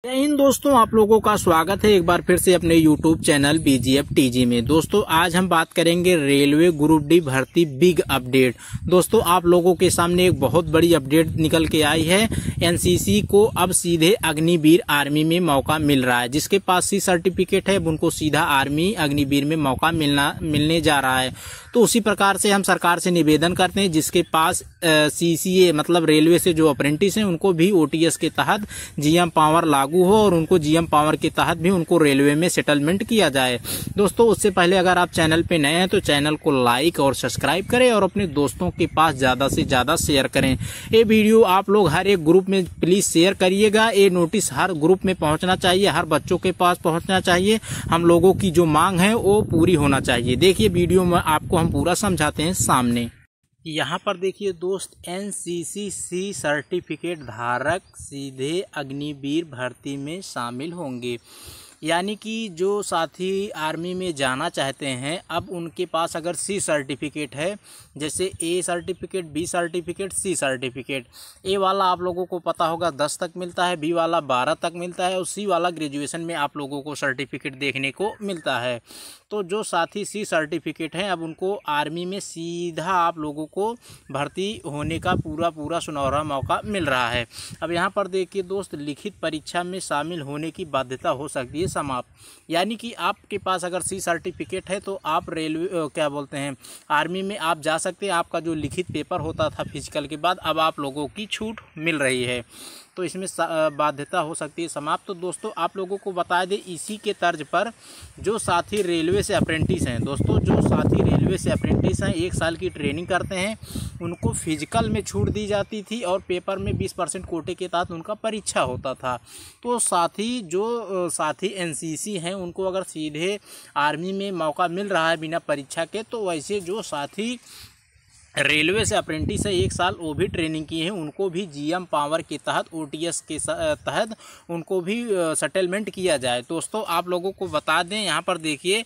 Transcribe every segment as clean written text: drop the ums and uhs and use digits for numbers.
जय हिंद दोस्तों, आप लोगों का स्वागत है एक बार फिर से अपने YouTube चैनल BGF TG में। दोस्तों आज हम बात करेंगे रेलवे ग्रुप डी भर्ती बिग अपडेट। दोस्तों आप लोगों के सामने एक बहुत बड़ी अपडेट निकल के आई है। एनसीसी को अब सीधे अग्निवीर आर्मी में मौका मिल रहा है। जिसके पास सी सर्टिफिकेट है उनको सीधा आर्मी अग्निवीर में मौका मिलने जा रहा है। तो उसी प्रकार से हम सरकार से निवेदन करते हैं जिसके पास CCA मतलब रेलवे से जो अप्रेंटिस हैं उनको भी OTS के तहत GM पावर लागू हो और उनको GM पावर के तहत भी उनको रेलवे में सेटलमेंट किया जाए। दोस्तों उससे पहले अगर आप चैनल पे नए हैं तो चैनल को लाइक और सब्सक्राइब करें और अपने दोस्तों के पास ज्यादा से ज्यादा शेयर करें। ये वीडियो आप लोग हर एक ग्रुप में प्लीज शेयर करिएगा। ये नोटिस हर ग्रुप में पहुंचना चाहिए, हर बच्चों के पास पहुंचना चाहिए। हम लोगों की जो मांग है वो पूरी होना चाहिए। देखिए वीडियो में आपको हम पूरा समझाते हैं सामने। यहाँ पर देखिए दोस्त, NCC सर्टिफिकेट धारक सीधे अग्निवीर भर्ती में शामिल होंगे। यानी कि जो साथी आर्मी में जाना चाहते हैं अब उनके पास अगर C सर्टिफिकेट है, जैसे A certificate, B certificate, C certificate. A वाला आप लोगों को पता होगा 10 तक मिलता है, B वाला 12 तक मिलता है और C वाला ग्रेजुएशन में आप लोगों को सर्टिफिकेट देखने को मिलता है। तो जो साथी C सर्टिफिकेट हैं अब उनको आर्मी में सीधा आप लोगों को भर्ती होने का पूरा सुनहरा मौका मिल रहा है। अब यहाँ पर देखिए दोस्त, लिखित परीक्षा में शामिल होने की बाध्यता हो सकती है समाप्त। यानी कि आपके पास अगर C सर्टिफिकेट है तो आप रेलवे आर्मी में आप जा सकते हैं। आपका जो लिखित पेपर होता था फिजिकल के बाद अब आप लोगों की छूट मिल रही है, तो इसमें बाध्यता हो सकती है समाप्त। तो दोस्तों आप लोगों को बता दें इसी के तर्ज पर जो साथी रेलवे से अप्रेंटिस हैं, दोस्तों जो साथी रेलवे से अप्रेंटिस हैं 1 साल की ट्रेनिंग करते हैं उनको फिजिकल में छूट दी जाती थी और पेपर में 20% कोटे के तहत उनका परीक्षा होता था। तो साथी NCC हैं उनको अगर सीधे आर्मी में मौका मिल रहा है बिना परीक्षा के, तो वैसे जो साथी रेलवे से अप्रेंटिस है 1 साल वो भी ट्रेनिंग किए हैं उनको भी GM पावर के तहत OTS के तहत उनको भी सेटलमेंट किया जाए। दोस्तों आप लोगों को बता दें, यहाँ पर देखिए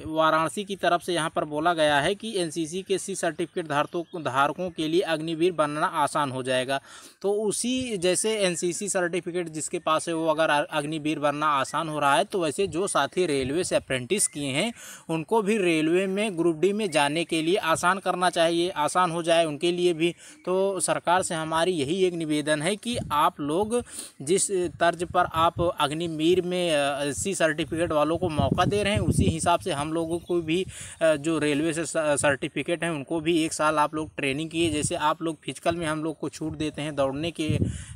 वाराणसी की तरफ से यहाँ पर बोला गया है कि NCC के C सर्टिफिकेट धारकों के लिए अग्निवीर बनना आसान हो जाएगा। तो उसी जैसे NCC सर्टिफिकेट जिसके पास है वो अगर अग्निवीर बनना आसान हो रहा है, तो वैसे जो साथी रेलवे से अप्रेंटिस किए हैं उनको भी रेलवे में ग्रुप डी में जाने के लिए आसान करना चाहिए, आसान हो जाए उनके लिए भी। तो सरकार से हमारी यही एक निवेदन है कि आप लोग जिस तर्ज पर आप अग्निवीर में C सर्टिफिकेट वालों को मौका दे रहे हैं उसी हिसाब से हम लोगों को भी जो रेलवे से सर्टिफिकेट हैं उनको भी 1 साल आप लोग ट्रेनिंग किए। जैसे आप लोग फिजिकल में हम लोग को छूट देते हैं दौड़ने के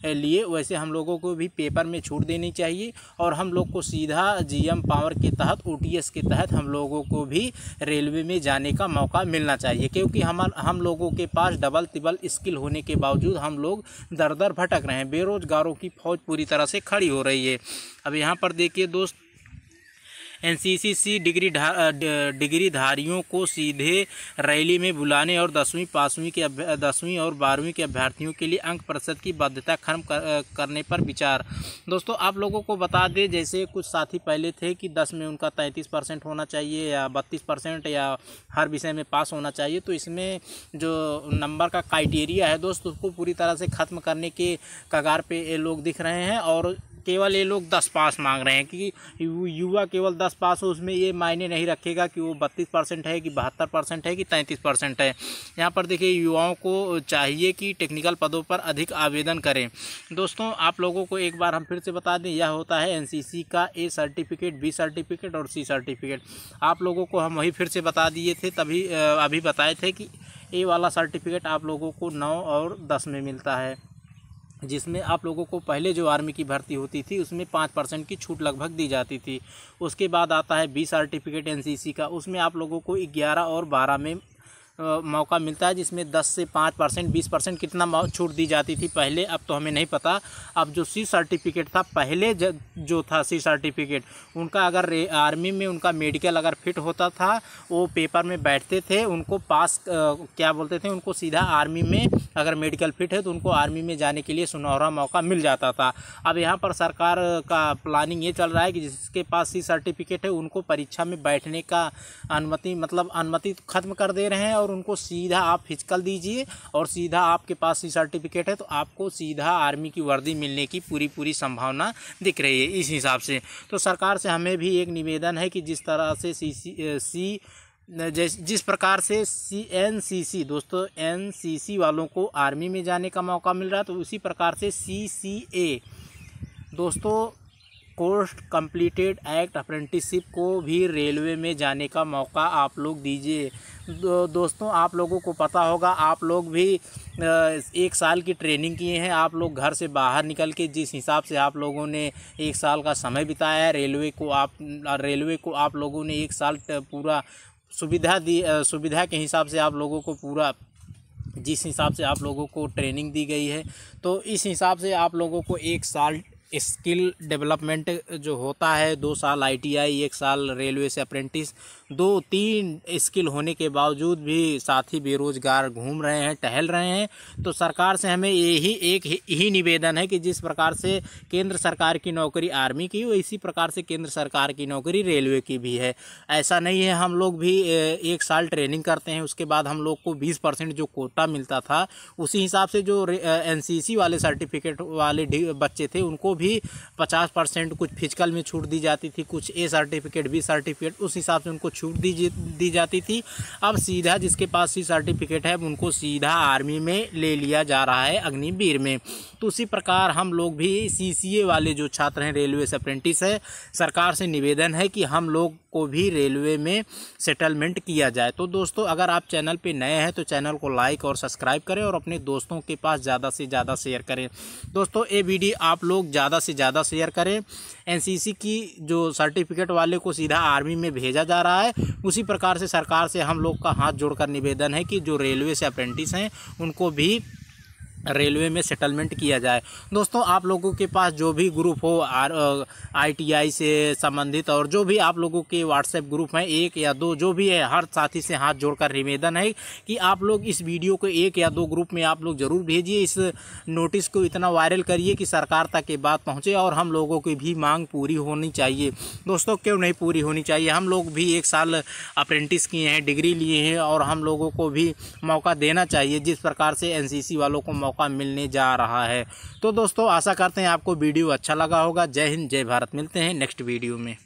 लिए, वैसे हम लोगों को भी पेपर में छूट देनी चाहिए और हम लोग को सीधा GM पावर के तहत OTS के तहत हम लोगों को भी रेलवे में जाने का मौका मिलना चाहिए। क्योंकि हम लोगों के पास डबल तिबल स्किल होने के बावजूद हम लोग दर भटक रहे हैं। बेरोजगारों की फौज पूरी तरह से खड़ी हो रही है। अब यहाँ पर देखिए दोस्त, NCC डिग्रीधारियों को सीधे रैली में बुलाने और 10वीं और 12वीं के अभ्यर्थियों के लिए अंक प्रतिशत की बाध्यता खत्म करने पर विचार। दोस्तों आप लोगों को बता दें, जैसे कुछ साथी पहले थे कि 10 में उनका 33% होना चाहिए या 32% या हर विषय में पास होना चाहिए। तो इसमें जो नंबर का क्राइटेरिया है दोस्त उसको पूरी तरह से ख़त्म करने के कगार पे ये लोग दिख रहे हैं और केवल ये लोग 10 पास मांग रहे हैं कि युवा केवल 10 पास हो। उसमें ये मायने नहीं रखेगा कि वो 32% है कि 72% है कि 33% है। यहाँ पर देखिए युवाओं को चाहिए कि टेक्निकल पदों पर अधिक आवेदन करें। दोस्तों आप लोगों को एक बार हम फिर से बता दें, यह होता है NCC का A सर्टिफिकेट, B सर्टिफिकेट और C सर्टिफिकेट। आप लोगों को हम वही फिर से बता दिए थे, तभी अभी बताए थे कि A वाला सर्टिफिकेट आप लोगों को 9 और 10 में मिलता है, जिसमें आप लोगों को पहले जो आर्मी की भर्ती होती थी उसमें 5% की छूट लगभग दी जाती थी। उसके बाद आता है B सर्टिफिकेट NCC का, उसमें आप लोगों को 11 और 12 में मौका मिलता है, जिसमें 10 से 5% 20% कितना छूट दी जाती थी पहले, अब तो हमें नहीं पता। अब जो C सर्टिफिकेट था पहले जो था C सर्टिफिकेट उनका अगर आर्मी में उनका मेडिकल अगर फिट होता था वो पेपर में बैठते थे, उनको पास उनको सीधा आर्मी में अगर मेडिकल फिट है तो उनको आर्मी में जाने के लिए सुनहरा मौका मिल जाता था। अब यहाँ पर सरकार का प्लानिंग ये चल रहा है कि जिसके पास C सर्टिफिकेट है उनको परीक्षा में बैठने का अनुमति खत्म कर दे रहे हैं और और उनको सीधा आप फिजिकल दीजिए और सीधा आपके पास सी सर्टिफिकेट है तो आपको सीधा आर्मी की वर्दी मिलने की पूरी संभावना दिख रही है। इस हिसाब से तो सरकार से हमें भी एक निवेदन है कि जिस तरह से जिस प्रकार से एनसीसी दोस्तों एनसीसी वालों को आर्मी में जाने का मौका मिल रहा है तो उसी प्रकार से सीसीए दोस्तों कोर्स कंप्लीटेड एक्ट अप्रेंटिसशिप को भी रेलवे में जाने का मौका आप लोग दीजिए। दोस्तों आप लोगों को पता होगा, आप लोग भी 1 साल की ट्रेनिंग किए हैं। आप लोग घर से बाहर निकल के जिस हिसाब से आप लोगों ने 1 साल का समय बिताया है रेलवे को आप लोगों ने 1 साल पूरा सुविधा के हिसाब से आप लोगों को पूरा जिस हिसाब से आप लोगों को ट्रेनिंग दी गई है तो इस हिसाब से आप लोगों को 1 साल स्किल डेवलपमेंट जो होता है, 2 साल ITI, 1 साल रेलवे से अप्रेंटिस, 2-3 स्किल होने के बावजूद भी साथी बेरोजगार घूम रहे हैं, टहल रहे हैं। तो सरकार से हमें एक ही निवेदन है कि जिस प्रकार से केंद्र सरकार की नौकरी आर्मी की हो, इसी प्रकार से केंद्र सरकार की नौकरी रेलवे की भी है। ऐसा नहीं है हम लोग भी 1 साल ट्रेनिंग करते हैं, उसके बाद हम लोग को 20% जो कोटा मिलता था उसी हिसाब से जो NCC वाले सर्टिफिकेट वाले बच्चे थे उनको भी 50% कुछ फिजिकल में छूट दी जाती थी, कुछ A सर्टिफिकेट B सर्टिफिकेट उस हिसाब से उनको छूट दी जाती थी। अब सीधा जिसके पास C सर्टिफिकेट है उनको सीधा आर्मी में ले लिया जा रहा है, अग्निवीर में। तो उसी प्रकार हम लोग भी CCA वाले जो छात्र हैं रेलवे से अप्रेंटिस है, सरकार से निवेदन है कि हम लोग को भी रेलवे में सेटलमेंट किया जाए। तो दोस्तों अगर आप चैनल पे नए हैं तो चैनल को लाइक और सब्सक्राइब करें और अपने दोस्तों के पास ज़्यादा से ज़्यादा शेयर करें। दोस्तों ये वीडियो आप लोग ज़्यादा से ज़्यादा शेयर करें। NCC की जो सर्टिफिकेट वाले को सीधा आर्मी में भेजा जा रहा है, उसी प्रकार से सरकार से हम लोग का हाथ जोड़कर निवेदन है कि जो रेलवे से अप्रेंटिस हैं उनको भी रेलवे में सेटलमेंट किया जाए। दोस्तों आप लोगों के पास जो भी ग्रुप हो ITI से संबंधित और जो भी आप लोगों के व्हाट्सएप ग्रुप हैं 1 या 2 जो भी है, हर साथी से हाथ जोड़कर निवेदन है कि आप लोग इस वीडियो को 1 या 2 ग्रुप में आप लोग ज़रूर भेजिए। इस नोटिस को इतना वायरल करिए कि सरकार तक ये बात पहुँचे और हम लोगों की भी मांग पूरी होनी चाहिए। दोस्तों क्यों नहीं पूरी होनी चाहिए, हम लोग भी 1 साल अप्रेंटिस किए हैं, डिग्री लिए हैं और हम लोगों को भी मौका देना चाहिए जिस प्रकार से NCC वालों को मौका मिलने जा रहा है। तो दोस्तों आशा करते हैं आपको वीडियो अच्छा लगा होगा। जय हिंद, जय भारत। मिलते हैं नेक्स्ट वीडियो में।